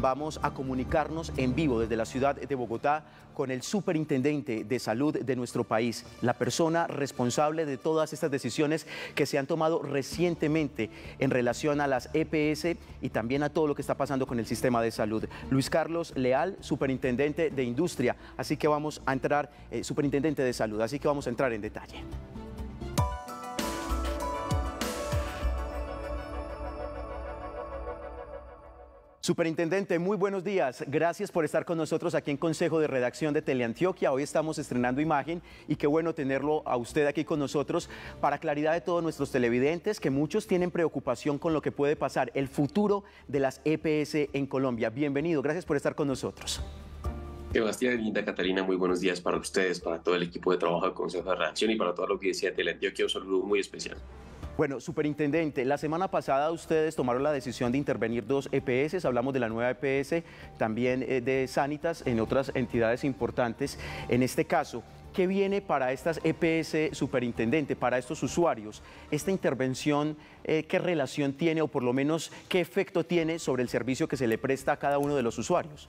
vamos a comunicarnos en vivo desde la ciudad de Bogotá con el superintendente de salud de nuestro país, la persona responsable de todas estas decisiones que se han tomado recientemente en relación a las EPS y también a todo lo que está pasando con el sistema de salud. Luis Carlos Leal, superintendente de Industria, así que vamos a entrar, superintendente de salud, así que vamos a entrar en detalle. Superintendente, muy buenos días. Gracias por estar con nosotros aquí en Consejo de Redacción de Teleantioquia. Hoy estamos estrenando imagen y qué bueno tenerlo a usted aquí con nosotros para claridad de todos nuestros televidentes, que muchos tienen preocupación con lo que puede pasar, el futuro de las EPS en Colombia. Bienvenido, gracias por estar con nosotros. Sebastián, linda Catalina, muy buenos días para ustedes, para todo el equipo de trabajo del Consejo de Redacción y para toda la audiencia de Teleantioquia. Un saludo muy especial. Bueno, superintendente, la semana pasada ustedes tomaron la decisión de intervenir 2 EPS, hablamos de la nueva EPS, también de Sanitas, en otras entidades importantes. En este caso, ¿qué viene para estas EPS, superintendente, para estos usuarios? ¿Esta intervención qué relación tiene o por lo menos qué efecto tiene sobre el servicio que se le presta a cada uno de los usuarios?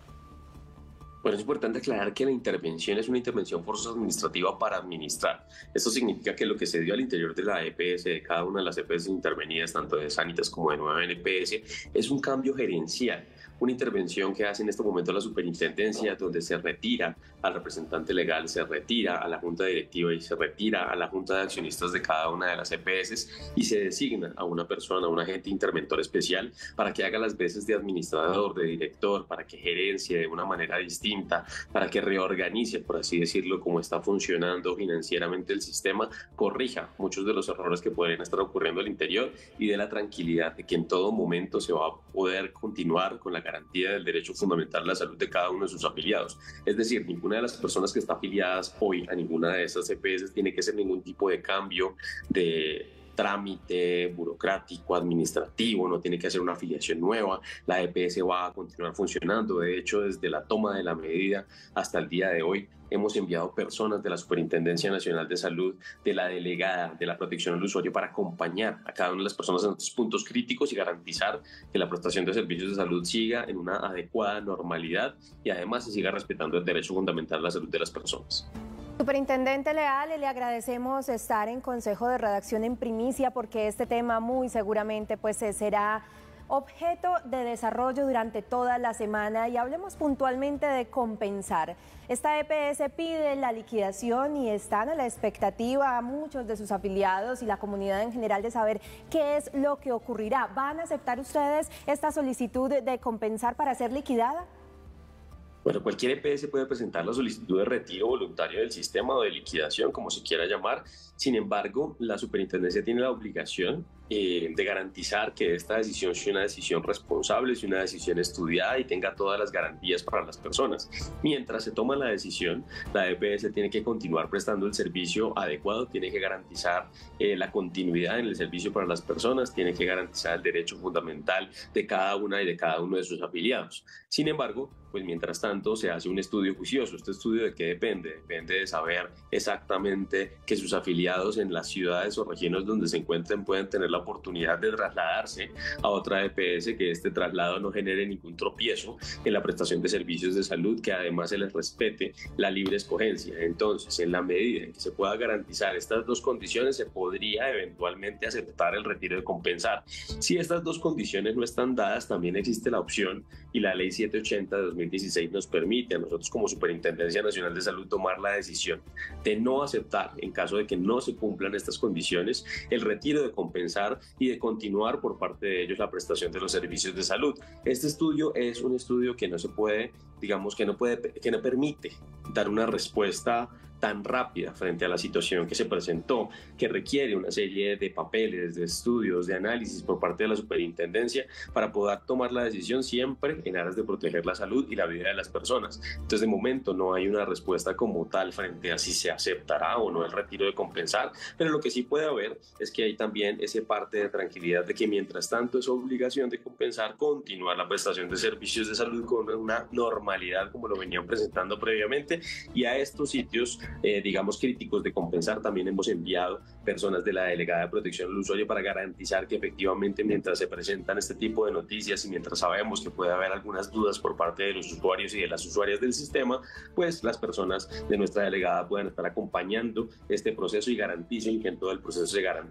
Bueno, es importante aclarar que la intervención es una intervención forzosa administrativa para administrar. Esto significa que lo que se dio al interior de la EPS, de cada una de las EPS intervenidas, tanto de Sanitas como de nueva EPS, es un cambio gerencial. Una intervención que hace en este momento la superintendencia, donde se retira al representante legal, se retira a la junta directiva y se retira a la junta de accionistas de cada una de las EPS y se designa a una persona, a un agente interventor especial para que haga las veces de administrador, de director, para que gerencie de una manera distinta, para que reorganice, por así decirlo, cómo está funcionando financieramente el sistema, corrija muchos de los errores que pueden estar ocurriendo al interior y dé la tranquilidad de que en todo momento se va a poder continuar con la garantía del derecho fundamental a la salud de cada uno de sus afiliados. Es decir, ninguna de las personas que está afiliadas hoy a ninguna de esas EPS tiene que hacer ningún tipo de cambio de trámite burocrático, administrativo, no tiene que hacer una afiliación nueva, la EPS va a continuar funcionando. De hecho, desde la toma de la medida hasta el día de hoy, hemos enviado personas de la Superintendencia Nacional de Salud, de la delegada de la protección al usuario para acompañar a cada una de las personas en estos puntos críticos y garantizar que la prestación de servicios de salud siga en una adecuada normalidad y además se siga respetando el derecho fundamental a la salud de las personas. Superintendente Leal, le agradecemos estar en Consejo de Redacción en primicia porque este tema muy seguramente será objeto de desarrollo durante toda la semana y hablemos puntualmente de compensar. Esta EPS pide la liquidación y están a la expectativa muchos de sus afiliados y la comunidad en general de saber qué es lo que ocurrirá. ¿Van a aceptar ustedes esta solicitud de compensar para ser liquidada? Bueno, cualquier EPS puede presentar la solicitud de retiro voluntario del sistema o de liquidación, como se quiera llamar. Sin embargo, la superintendencia tiene la obligación de garantizar que esta decisión sea una decisión responsable, sea una decisión estudiada y tenga todas las garantías para las personas. Mientras se toma la decisión, la EPS tiene que continuar prestando el servicio adecuado, tiene que garantizar la continuidad en el servicio para las personas, tiene que garantizar el derecho fundamental de cada una y de cada uno de sus afiliados. Sin embargo, pues mientras tanto se hace un estudio juicioso. ¿Este estudio de qué depende? Depende de saber exactamente que sus afiliados en las ciudades o regiones donde se encuentren pueden tener la oportunidad de trasladarse a otra EPS, que este traslado no genere ningún tropiezo en la prestación de servicios de salud, que además se les respete la libre escogencia. Entonces, en la medida en que se pueda garantizar estas dos condiciones, se podría eventualmente aceptar el retiro de compensar. Si estas dos condiciones no están dadas, también existe la opción y la Ley 780 de 2016 nos permite a nosotros como Superintendencia Nacional de Salud tomar la decisión de no aceptar, en caso de que no se cumplan estas condiciones, el retiro de compensar y de continuar por parte de ellos la prestación de los servicios de salud. Este estudio es un estudio que no se puede, digamos, que no permite dar una respuesta tan rápida frente a la situación que se presentó, que requiere una serie de papeles, de estudios, de análisis por parte de la superintendencia para poder tomar la decisión siempre en aras de proteger la salud y la vida de las personas. Entonces, de momento no hay una respuesta como tal frente a si se aceptará o no el retiro de compensar, pero lo que sí puede haber es que hay también esa parte de tranquilidad de que mientras tanto es obligación de compensar, continuar la prestación de servicios de salud con una normalidad como lo venían presentando previamente, y a estos sitios digamos, críticos de compensar, también hemos enviado personas de la Delegada de Protección al Usuario para garantizar que efectivamente mientras se presentan este tipo de noticias y mientras sabemos que puede haber algunas dudas por parte de los usuarios y de las usuarias del sistema, pues las personas de nuestra delegada puedan estar acompañando este proceso y garanticen que en todo el proceso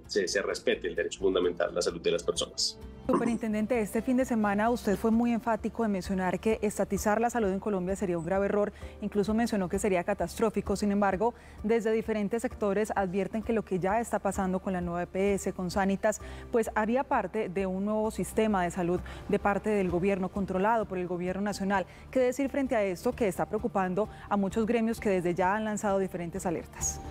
se respete el derecho fundamental a la salud de las personas. Superintendente, este fin de semana usted fue muy enfático en mencionar que estatizar la salud en Colombia sería un grave error, incluso mencionó que sería catastrófico. Sin embargo, desde diferentes sectores advierten que lo que ya está pasando con la nueva EPS, con Sanitas, pues haría parte de un nuevo sistema de salud de parte del gobierno, controlado por el gobierno nacional. ¿Qué decir frente a esto que está preocupando a muchos gremios que desde ya han lanzado diferentes alertas?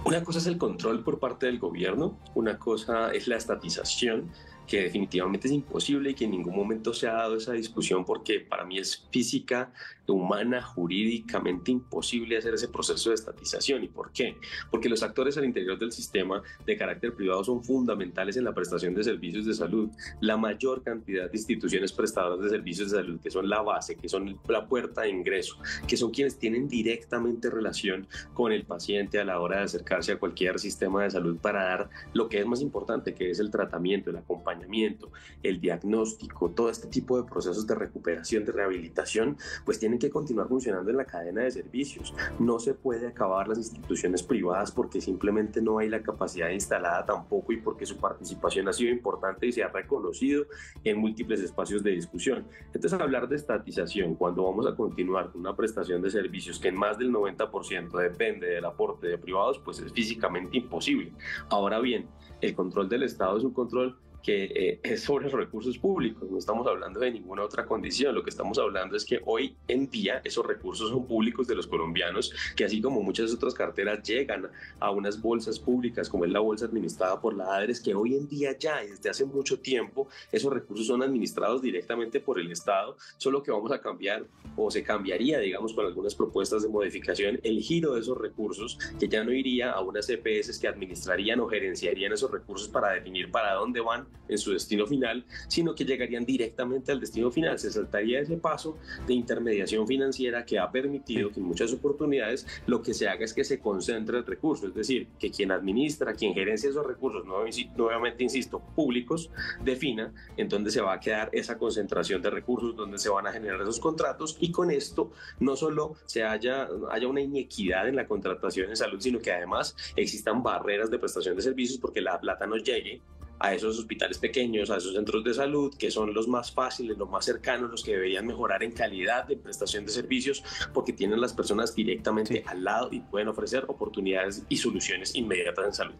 Una cosa es el control por parte del gobierno, una cosa es la estatización, que definitivamente es imposible y que en ningún momento se ha dado esa discusión porque para mí es física, humana, jurídicamente imposible hacer ese proceso de estatización. ¿Y por qué? Porque los actores al interior del sistema de carácter privado son fundamentales en la prestación de servicios de salud. La mayor cantidad de instituciones prestadoras de servicios de salud, que son la base, que son la puerta de ingreso, que son quienes tienen directamente relación con el paciente a la hora de acercarse a cualquier sistema de salud para dar lo que es más importante, que es el tratamiento, el acompañamiento, el diagnóstico, todo este tipo de procesos de recuperación, de rehabilitación, pues tienen que continuar funcionando en la cadena de servicios. No se puede acabar las instituciones privadas porque simplemente no hay la capacidad instalada tampoco y porque su participación ha sido importante y se ha reconocido en múltiples espacios de discusión. Entonces, hablar de estatización cuando vamos a continuar con una prestación de servicios que en más del 90% depende del aporte de privados, pues es físicamente imposible. Ahora bien, el control del Estado es un control que es sobre los recursos públicos, no estamos hablando de ninguna otra condición, lo que estamos hablando es que hoy en día esos recursos son públicos de los colombianos, que así como muchas otras carteras llegan a unas bolsas públicas como es la bolsa administrada por la ADRES, que hoy en día ya desde hace mucho tiempo esos recursos son administrados directamente por el Estado, solo que vamos a cambiar o se cambiaría, digamos, con algunas propuestas de modificación, el giro de esos recursos, que ya no iría a unas EPS que administrarían o gerenciarían esos recursos para definir para dónde van en su destino final, sino que llegarían directamente al destino final. Se saltaría ese paso de intermediación financiera que ha permitido que en muchas oportunidades lo que se haga es que se concentre el recurso, es decir, que quien administra, quien gerencia esos recursos, nuevamente insisto, públicos, defina en dónde se va a quedar esa concentración de recursos, dónde se van a generar esos contratos, y con esto no solo haya una inequidad en la contratación en salud, sino que además existan barreras de prestación de servicios porque la plata no llegue a esos hospitales pequeños, a esos centros de salud, que son los más fáciles, los más cercanos, los que deberían mejorar en calidad de prestación de servicios, porque tienen las personas directamente al lado y pueden ofrecer oportunidades y soluciones inmediatas en salud.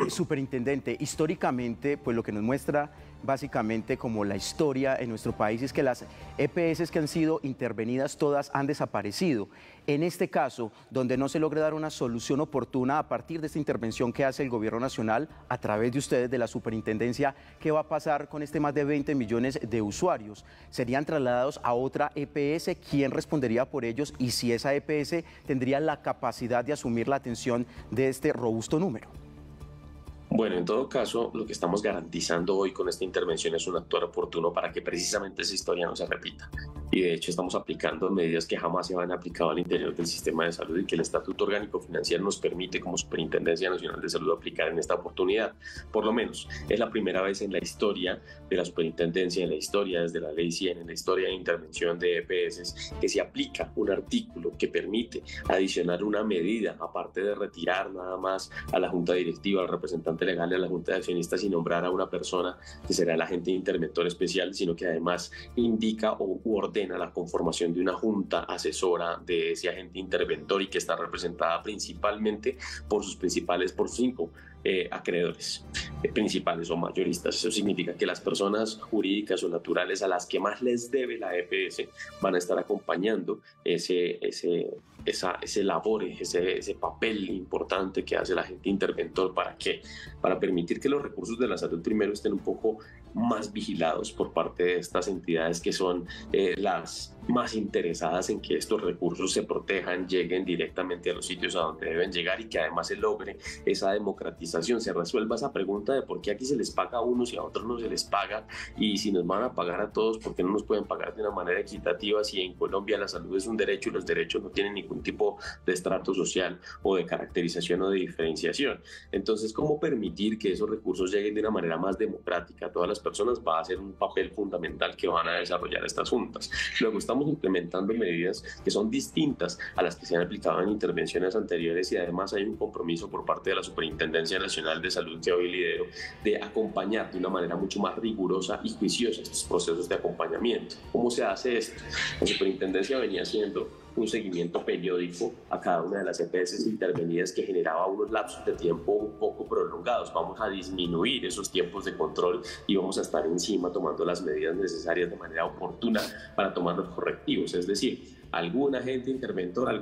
Superintendente, históricamente, pues lo que nos muestra básicamente como la historia en nuestro país es que las EPS que han sido intervenidas todas han desaparecido. En este caso, donde no se logra dar una solución oportuna a partir de esta intervención que hace el gobierno nacional a través de ustedes, de la superintendencia, ¿qué va a pasar con este más de 20 millones de usuarios? ¿Serían trasladados a otra EPS? ¿Quién respondería por ellos? Y si esa EPS tendría la capacidad de asumir la atención de este robusto número. Bueno, en todo caso, lo que estamos garantizando hoy con esta intervención es un actuar oportuno para que precisamente esa historia no se repita. Y de hecho estamos aplicando medidas que jamás se han aplicado al interior del sistema de salud y que el Estatuto Orgánico Financiero nos permite como Superintendencia Nacional de Salud aplicar en esta oportunidad. Por lo menos es la primera vez en la historia de la Superintendencia, en la historia desde la Ley 100, en la historia de intervención de EPS, que se aplica un artículo que permite adicionar una medida, aparte de retirar nada más a la Junta Directiva, al representante legal y a la Junta de Accionistas y nombrar a una persona que será el agente interventor especial, sino que además indica o ordena la conformación de una junta asesora de ese agente interventor y que está representada principalmente por sus 5 acreedores principales o mayoristas. Eso significa que las personas jurídicas o naturales a las que más les debe la EPS van a estar acompañando ese labor, ese papel importante que hace el agente interventor. ¿Para qué? Para permitir que los recursos de la salud primero estén un poco más vigilados por parte de estas entidades que son las más interesadas en que estos recursos se protejan, lleguen directamente a los sitios a donde deben llegar y que además se logre esa democratización, se resuelva esa pregunta de por qué aquí se les paga a unos y a otros no se les paga, y si nos van a pagar a todos, ¿por qué no nos pueden pagar de una manera equitativa si en Colombia la salud es un derecho y los derechos no tienen ningún tipo de estrato social o de caracterización o de diferenciación? Entonces, ¿cómo permitir que esos recursos lleguen de una manera más democrática a todas las personas? Va a ser un papel fundamental que van a desarrollar estas juntas. Luego estamos implementando medidas que son distintas a las que se han aplicado en intervenciones anteriores, y además hay un compromiso por parte de la Superintendencia Nacional de Salud, que hoy lidero, de acompañar de una manera mucho más rigurosa y juiciosa estos procesos de acompañamiento. ¿Cómo se hace esto? La Superintendencia venía haciendo un seguimiento periódico a cada una de las EPS intervenidas, que generaba unos lapsos de tiempo un poco prolongados. Vamos a disminuir esos tiempos de control y vamos a estar encima tomando las medidas necesarias de manera oportuna para tomar los correctivos. Es decir, algún agente interventora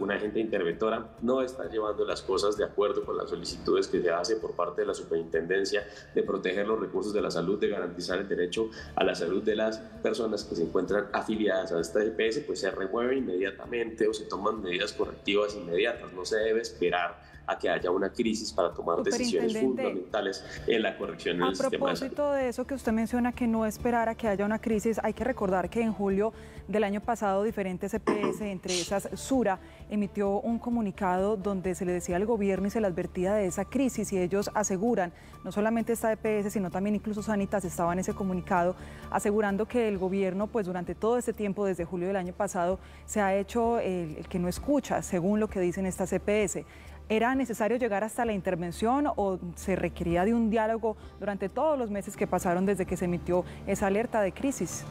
no está llevando las cosas de acuerdo con las solicitudes que se hace por parte de la Superintendencia de proteger los recursos de la salud, de garantizar el derecho a la salud de las personas que se encuentran afiliadas a esta EPS, pues se remueve inmediatamente o se toman medidas correctivas inmediatas. No se debe esperar a que haya una crisis para tomar decisiones fundamentales en la corrección del sistema de salud. A propósito de eso que usted menciona, que no esperar a que haya una crisis, hay que recordar que en julio del año pasado diferentes EPS, entre esas Sura, emitió un comunicado donde se le decía al gobierno y se le advertía de esa crisis, y ellos aseguran, no solamente esta EPS, sino también incluso Sanitas estaba en ese comunicado, asegurando que el gobierno, pues durante todo este tiempo, desde julio del año pasado, se ha hecho el que no escucha, según lo que dicen estas EPS. ¿Era necesario llegar hasta la intervención o se requería de un diálogo durante todos los meses que pasaron desde que se emitió esa alerta de crisis?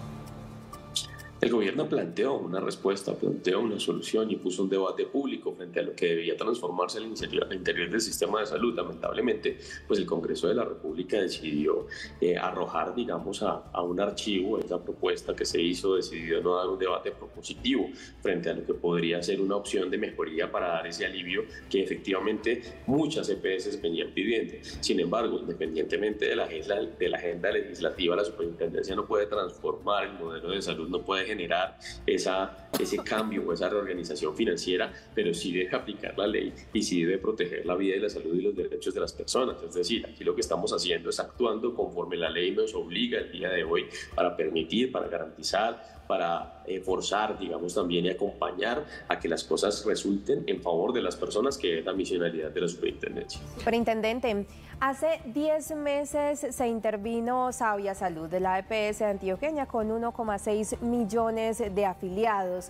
El gobierno planteó una respuesta, planteó una solución y puso un debate público frente a lo que debía transformarse la iniciativa al interior del sistema de salud. Lamentablemente, pues el Congreso de la República decidió arrojar, digamos, a un archivo esa propuesta que se hizo, decidió no dar un debate propositivo frente a lo que podría ser una opción de mejoría para dar ese alivio que efectivamente muchas EPS venían pidiendo. Sin embargo, independientemente de la agenda legislativa, la Superintendencia no puede transformar el modelo de salud, no puede generar ese cambio o esa reorganización financiera, pero sí debe aplicar la ley y sí debe proteger la vida y la salud y los derechos de las personas. Es decir, aquí lo que estamos haciendo es actuando conforme la ley nos obliga el día de hoy para permitir, para garantizar, para forzar, digamos, también y acompañar a que las cosas resulten en favor de las personas, que es la misionalidad de la Superintendencia. Superintendente, hace 10 meses se intervino Sabia Salud de la EPS antioqueña con 1,6 millones de afiliados.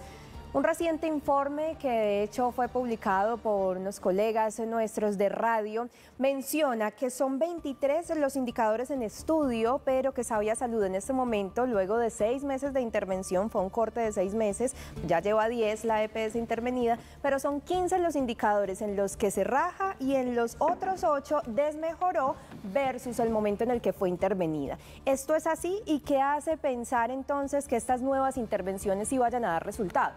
Un reciente informe que de hecho fue publicado por unos colegas nuestros de radio menciona que son 23 los indicadores en estudio, pero que Sabia Salud en este momento, luego de 6 meses de intervención, fue un corte de 6 meses, ya lleva 10 la EPS intervenida, pero son 15 los indicadores en los que se raja y en los otros 8 desmejoró versus el momento en el que fue intervenida. ¿Esto es así? ¿Y qué hace pensar entonces que estas nuevas intervenciones sí vayan a dar resultado?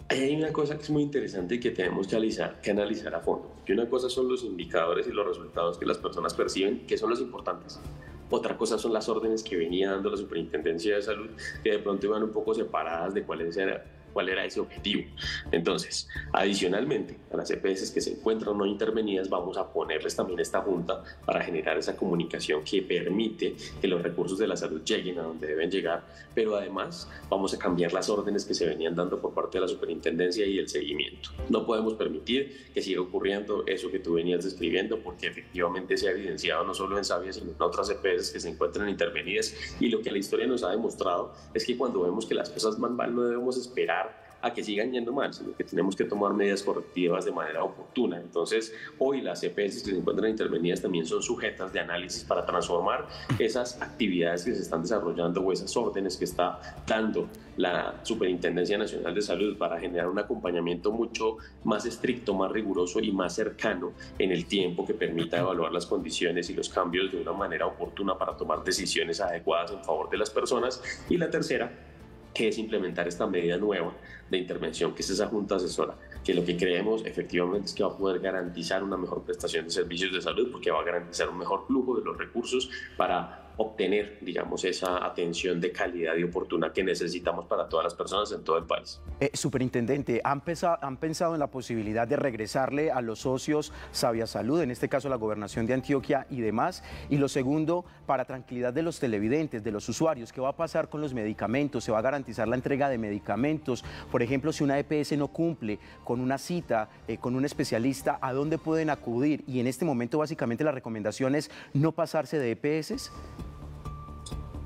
Hay una cosa que es muy interesante y que tenemos que analizar a fondo. Que una cosa son los indicadores y los resultados que las personas perciben, que son los importantes. Otra cosa son las órdenes que venía dando la Superintendencia de Salud, que de pronto iban un poco separadas de cuál era ese objetivo. Entonces, adicionalmente a las EPS que se encuentran no intervenidas, vamos a ponerles también esta junta para generar esa comunicación que permite que los recursos de la salud lleguen a donde deben llegar, pero además vamos a cambiar las órdenes que se venían dando por parte de la Superintendencia y el seguimiento. No podemos permitir que siga ocurriendo eso que tú venías describiendo, porque efectivamente se ha evidenciado no solo en Sabia, sino en otras EPS que se encuentran intervenidas, y lo que la historia nos ha demostrado es que cuando vemos que las cosas van mal no debemos esperar a que sigan yendo mal, sino que tenemos que tomar medidas correctivas de manera oportuna. Entonces, hoy las EPS que se encuentran intervenidas también son sujetas de análisis para transformar esas actividades que se están desarrollando o esas órdenes que está dando la Superintendencia Nacional de Salud para generar un acompañamiento mucho más estricto, más riguroso y más cercano en el tiempo, que permita evaluar las condiciones y los cambios de una manera oportuna para tomar decisiones adecuadas en favor de las personas. Y la tercera, que es implementar esta medida nueva de intervención, que es esa junta asesora, que lo que creemos efectivamente es que va a poder garantizar una mejor prestación de servicios de salud, porque va a garantizar un mejor flujo de los recursos para obtener, digamos, esa atención de calidad y oportuna que necesitamos para todas las personas en todo el país. Superintendente, ¿han pensado en la posibilidad de regresarle a los socios Sabia Salud, en este caso la Gobernación de Antioquia y demás? Y lo segundo, para tranquilidad de los televidentes, de los usuarios, ¿qué va a pasar con los medicamentos? ¿Se va a garantizar la entrega de medicamentos? Por ejemplo, si una EPS no cumple con una cita con un especialista, ¿a dónde pueden acudir? Y en este momento básicamente la recomendación es no pasarse de EPS.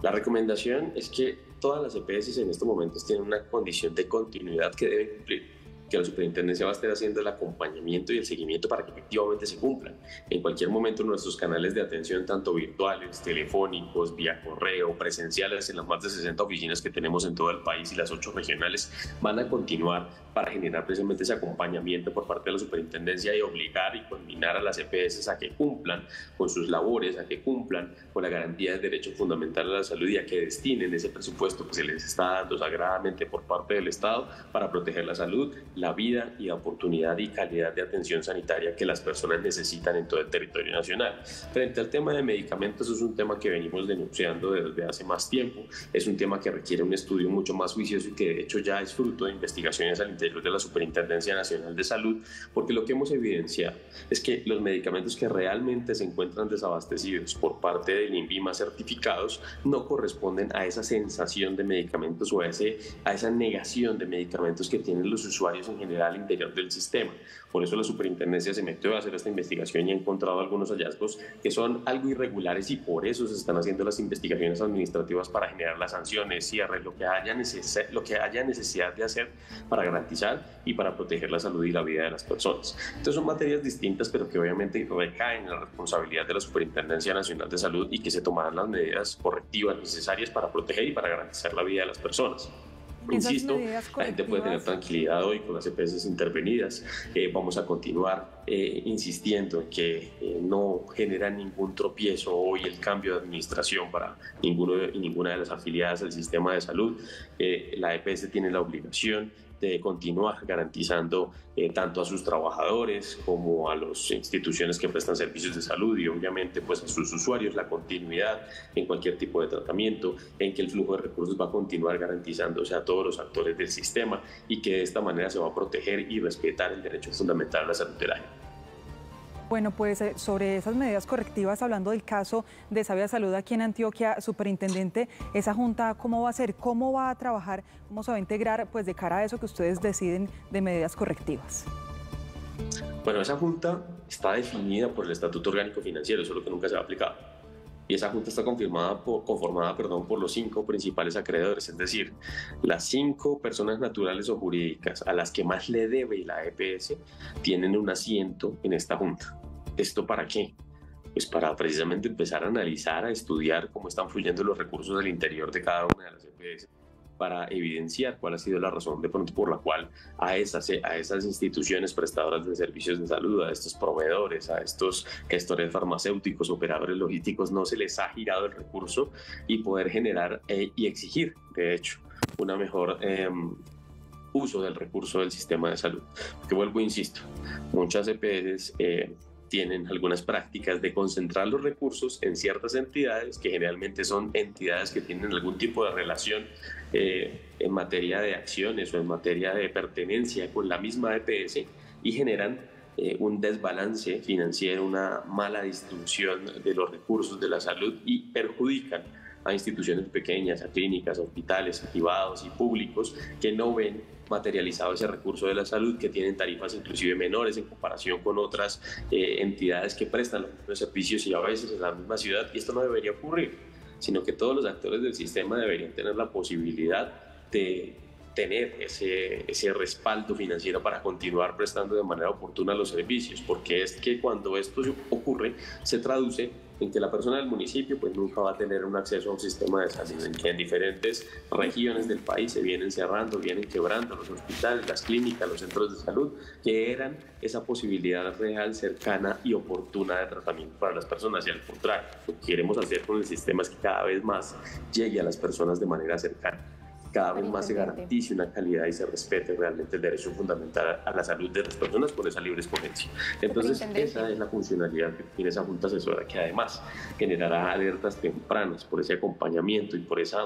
La recomendación es que todas las EPS en estos momentos tienen una condición de continuidad que deben cumplir, que la superintendencia va a estar haciendo el acompañamiento y el seguimiento para que efectivamente se cumplan. En cualquier momento nuestros canales de atención, tanto virtuales, telefónicos, vía correo, presenciales en las más de 60 oficinas que tenemos en todo el país y las 8 regionales, van a continuar para generar precisamente ese acompañamiento por parte de la superintendencia y obligar y combinar a las EPS a que cumplan con sus labores, a que cumplan con la garantía del derecho fundamental a la salud y a que destinen ese presupuesto que se les está dando sagradamente por parte del Estado para proteger la salud, la vida y la oportunidad y calidad de atención sanitaria que las personas necesitan en todo el territorio nacional. Frente al tema de medicamentos, es un tema que venimos denunciando desde hace más tiempo, es un tema que requiere un estudio mucho más juicioso y que de hecho ya es fruto de investigaciones al interior de la Superintendencia Nacional de Salud, porque lo que hemos evidenciado es que los medicamentos que realmente se encuentran desabastecidos por parte del INVIMA certificados no corresponden a esa sensación de medicamentos o a esa negación de medicamentos que tienen los usuarios en general al interior del sistema. Por eso la superintendencia se metió a hacer esta investigación y ha encontrado algunos hallazgos que son algo irregulares y por eso se están haciendo las investigaciones administrativas para generar las sanciones, cierres, lo que haya necesidad de hacer para garantizar y para proteger la salud y la vida de las personas. Entonces son materias distintas, pero que obviamente recaen en la responsabilidad de la Superintendencia Nacional de Salud y que se tomarán las medidas correctivas necesarias para proteger y para garantizar la vida de las personas. Insisto, la gente puede tener tranquilidad hoy con las EPS intervenidas. Vamos a continuar insistiendo en que no genera ningún tropiezo hoy el cambio de administración para ninguna de las afiliadas al sistema de salud. La EPS tiene la obligación de continuar garantizando tanto a sus trabajadores como a las instituciones que prestan servicios de salud y obviamente pues a sus usuarios la continuidad en cualquier tipo de tratamiento, en que el flujo de recursos va a continuar garantizándose a todos los actores del sistema y que de esta manera se va a proteger y respetar el derecho fundamental a la salud de la gente. Bueno, pues sobre esas medidas correctivas, hablando del caso de Sabia Salud aquí en Antioquia, superintendente, esa junta, ¿cómo va a ser? ¿Cómo va a trabajar? ¿Cómo se va a integrar pues de cara a eso que ustedes deciden de medidas correctivas? Bueno, esa junta está definida por el Estatuto Orgánico Financiero, solo que nunca se ha aplicado. Y esa junta está conformada por los 5 principales acreedores, es decir, las 5 personas naturales o jurídicas a las que más le debe la EPS tienen un asiento en esta junta. ¿Esto para qué? Pues para precisamente empezar a analizar, a estudiar cómo están fluyendo los recursos del interior de cada una de las EPS, para evidenciar cuál ha sido la razón de pronto por la cual a esas instituciones prestadoras de servicios de salud, a estos proveedores, a estos gestores farmacéuticos, operadores logísticos, no se les ha girado el recurso y poder generar y exigir, de hecho, una mejor uso del recurso del sistema de salud. Porque vuelvo e insisto, muchas EPS tienen algunas prácticas de concentrar los recursos en ciertas entidades que generalmente son entidades que tienen algún tipo de relación en materia de acciones o en materia de pertenencia con la misma EPS y generan un desbalance financiero, una mala distribución de los recursos de la salud y perjudican a instituciones pequeñas, a clínicas, a hospitales, a privados y públicos que no ven materializado ese recurso de la salud, que tienen tarifas inclusive menores en comparación con otras entidades que prestan los servicios y a veces en la misma ciudad, y esto no debería ocurrir, sino que todos los actores del sistema deberían tener la posibilidad de tener ese respaldo financiero para continuar prestando de manera oportuna los servicios, porque es que cuando esto ocurre se traduce en que la persona del municipio pues nunca va a tener un acceso a un sistema de salud, en que en diferentes regiones del país se vienen cerrando, vienen quebrando los hospitales, las clínicas, los centros de salud, que eran esa posibilidad real, cercana y oportuna de tratamiento para las personas. Y al contrario, lo que queremos hacer con el sistema es que cada vez más llegue a las personas de manera cercana. cada vez más se garantice una calidad y se respete realmente el derecho fundamental a la salud de las personas por esa libre escogencia. Entonces, esa es la funcionalidad que tiene esa Junta Asesora, que además generará alertas tempranas por ese acompañamiento y por ese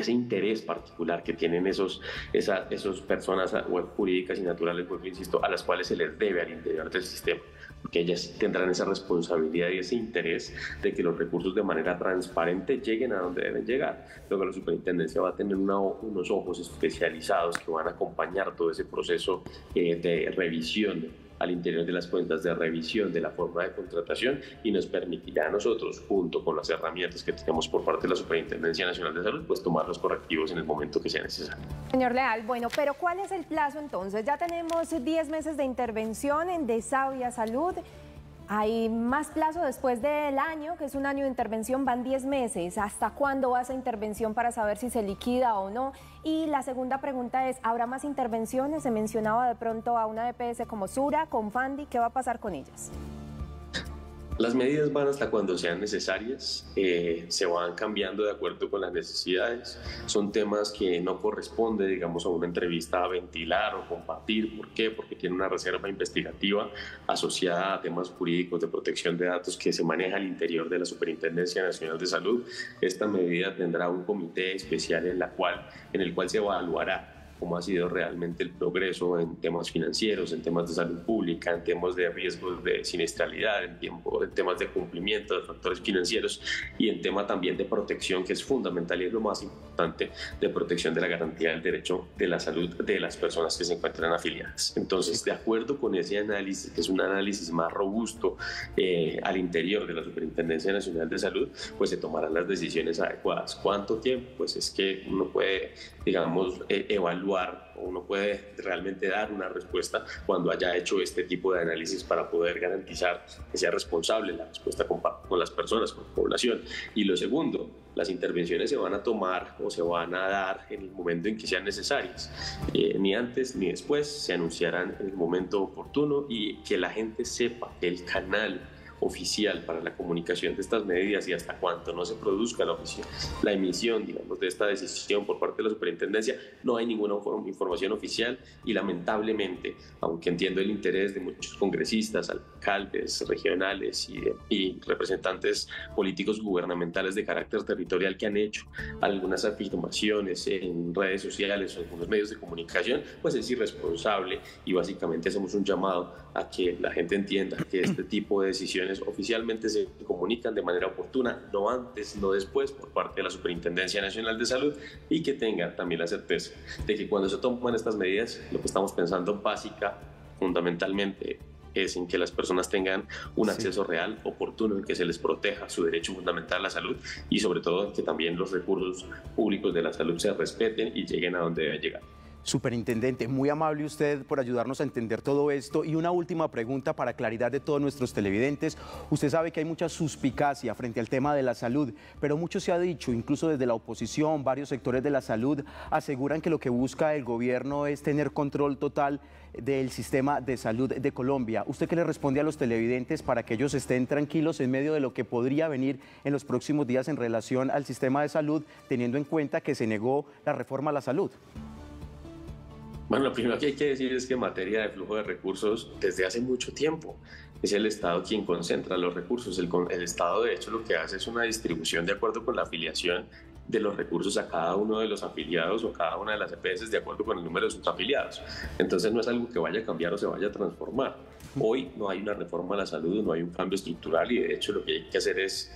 interés particular que tienen esas personas jurídicas y naturales, pues, insisto, a las cuales se les debe al interior del sistema, porque ellas tendrán esa responsabilidad y ese interés de que los recursos de manera transparente lleguen a donde deben llegar. Luego la superintendencia va a tener unos ojos especializados que van a acompañar todo ese proceso de revisión al interior de las cuentas, de revisión de la forma de contratación, y nos permitirá a nosotros, junto con las herramientas que tenemos por parte de la Superintendencia Nacional de Salud, pues tomar los correctivos en el momento que sea necesario. Señor Leal, bueno, pero ¿cuál es el plazo entonces? Ya tenemos 10 meses de intervención en Desavia Salud. Hay más plazo después del año, que es un año de intervención, van 10 meses. ¿Hasta cuándo va esa intervención para saber si se liquida o no? Y la segunda pregunta es, ¿habrá más intervenciones? Se mencionaba de pronto a una EPS como Sura, Confandi, ¿qué va a pasar con ellas? Las medidas van hasta cuando sean necesarias, se van cambiando de acuerdo con las necesidades. Son temas que no corresponde, digamos, a una entrevista a ventilar o compartir. ¿Por qué? Porque tiene una reserva investigativa asociada a temas jurídicos de protección de datos que se maneja al interior de la Superintendencia Nacional de Salud. Esta medida tendrá un comité especial en el cual se evaluará cómo ha sido realmente el progreso en temas financieros, en temas de salud pública, en temas de riesgos de siniestralidad, en temas de cumplimiento de factores financieros y en tema también de protección, que es fundamental y es lo más importante, de protección de la garantía del derecho de la salud de las personas que se encuentran afiliadas. Entonces, de acuerdo con ese análisis, que es un análisis más robusto al interior de la Superintendencia Nacional de Salud, pues se tomarán las decisiones adecuadas. ¿Cuánto tiempo? Pues es que uno puede, digamos, evaluar, uno puede realmente dar una respuesta cuando haya hecho este tipo de análisis para poder garantizar que sea responsable la respuesta con las personas, con la población. Y lo segundo, las intervenciones se van a tomar o se van a dar en el momento en que sean necesarias, ni antes ni después, se anunciarán en el momento oportuno, y que la gente sepa que el canal oficial para la comunicación de estas medidas y hasta cuánto no se produzca la emisión, digamos, de esta decisión por parte de la superintendencia, no hay ninguna información oficial. Y lamentablemente, aunque entiendo el interés de muchos congresistas, alcaldes regionales y representantes políticos gubernamentales de carácter territorial que han hecho algunas afirmaciones en redes sociales o en algunos medios de comunicación, pues es irresponsable, y básicamente hacemos un llamado a que la gente entienda que este tipo de decisiones oficialmente se comunican de manera oportuna, no antes, no después, por parte de la Superintendencia Nacional de Salud, y que tengan también la certeza de que cuando se toman estas medidas, lo que estamos pensando fundamentalmente, es en que las personas tengan un acceso real, oportuno, en que se les proteja su derecho fundamental a la salud, y sobre todo en que también los recursos públicos de la salud se respeten y lleguen a donde deben llegar. Superintendente, muy amable usted por ayudarnos a entender todo esto. Y una última pregunta para claridad de todos nuestros televidentes. Usted sabe que hay mucha suspicacia frente al tema de la salud, pero mucho se ha dicho, incluso desde la oposición, varios sectores de la salud aseguran que lo que busca el gobierno es tener control total del sistema de salud de Colombia. ¿Usted qué le responde a los televidentes para que ellos estén tranquilos en medio de lo que podría venir en los próximos días en relación al sistema de salud, teniendo en cuenta que se negó la reforma a la salud? Bueno, lo primero que hay que decir es que en materia de flujo de recursos, desde hace mucho tiempo, es el Estado quien concentra los recursos. El Estado, de hecho, lo que hace es una distribución de acuerdo con la afiliación de los recursos a cada uno de los afiliados o cada una de las EPS de acuerdo con el número de sus afiliados. Entonces no es algo que vaya a cambiar o se vaya a transformar. Hoy no hay una reforma a la salud, no hay un cambio estructural, y de hecho lo que hay que hacer es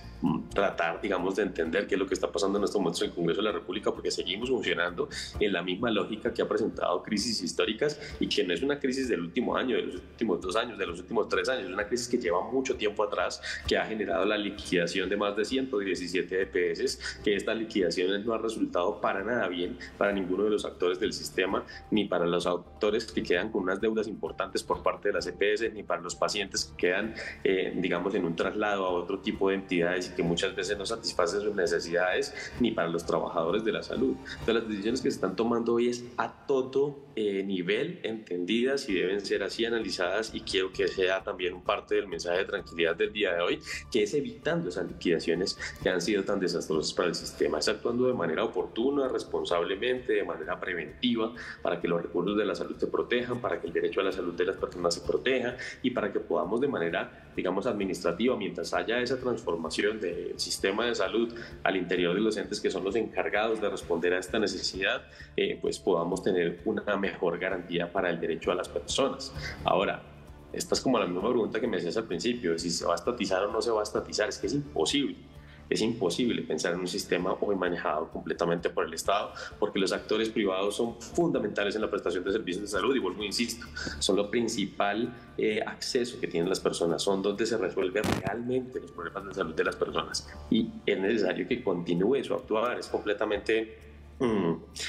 tratar, digamos, de entender qué es lo que está pasando en estos momentos en el Congreso de la República, porque seguimos funcionando en la misma lógica que ha presentado crisis históricas, y que no es una crisis del último año, de los últimos 2 años, de los últimos 3 años, es una crisis que lleva mucho tiempo atrás, que ha generado la liquidación de más de 117 EPS, que estas liquidaciones no han resultado para nada bien para ninguno de los actores del sistema, ni para los actores que quedan con unas deudas importantes por parte de las EPS, pacientes, ni para los pacientes que quedan, digamos, en un traslado a otro tipo de entidades y que muchas veces no satisfacen sus necesidades, ni para los trabajadores de la salud. Entonces, las decisiones que se están tomando hoy es a todo nivel entendidas y deben ser así analizadas, y quiero que sea también parte del mensaje de tranquilidad del día de hoy, que es evitando esas liquidaciones que han sido tan desastrosas para el sistema, es actuando de manera oportuna, responsablemente, de manera preventiva, para que los recursos de la salud se protejan, para que el derecho a la salud de las personas se proteja y para que podamos de manera, digamos, administrativa, mientras haya esa transformación del sistema de salud al interior de los entes que son los encargados de responder a esta necesidad, pues podamos tener una mejor garantía para el derecho a las personas. Ahora, esta es como la misma pregunta que me hacías al principio, si se va a estatizar o no se va a estatizar. Es que es imposible. Es imposible pensar en un sistema hoy manejado completamente por el Estado, porque los actores privados son fundamentales en la prestación de servicios de salud, y vuelvo, insisto, son lo principal acceso que tienen las personas, son donde se resuelven realmente los problemas de salud de las personas, y es necesario que continúe su actuar. Es completamente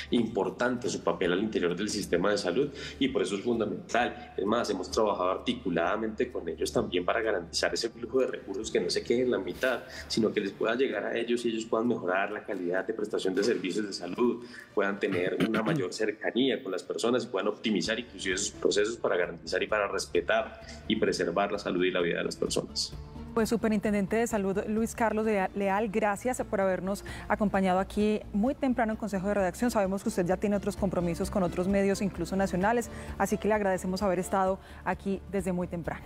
importante su papel al interior del sistema de salud, y por eso es fundamental. Es más, hemos trabajado articuladamente con ellos también para garantizar ese flujo de recursos, que no se quede en la mitad, sino que les pueda llegar a ellos y ellos puedan mejorar la calidad de prestación de servicios de salud, puedan tener una mayor cercanía con las personas y puedan optimizar inclusive esos procesos para garantizar y para respetar y preservar la salud y la vida de las personas. Pues Superintendente de Salud Luis Carlos Leal, gracias por habernos acompañado aquí muy temprano en Consejo de Redacción. Sabemos que usted ya tiene otros compromisos con otros medios, incluso nacionales, así que le agradecemos haber estado aquí desde muy temprano.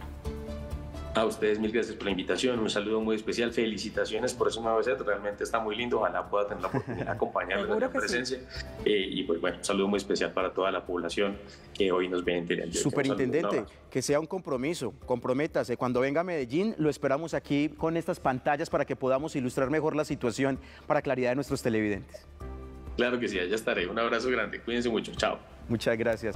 A ustedes mil gracias por la invitación, un saludo muy especial, felicitaciones por ese nuevo set, realmente está muy lindo, ojalá pueda tener la oportunidad de acompañarnos en la presencia, sí. Y pues bueno, un saludo muy especial para toda la población que hoy nos ve en Teleantioquia. Superintendente, que sea un compromiso, comprométase, cuando venga a Medellín lo esperamos aquí con estas pantallas para que podamos ilustrar mejor la situación para claridad de nuestros televidentes. Claro que sí, allá estaré, un abrazo grande, cuídense mucho, chao. Muchas gracias.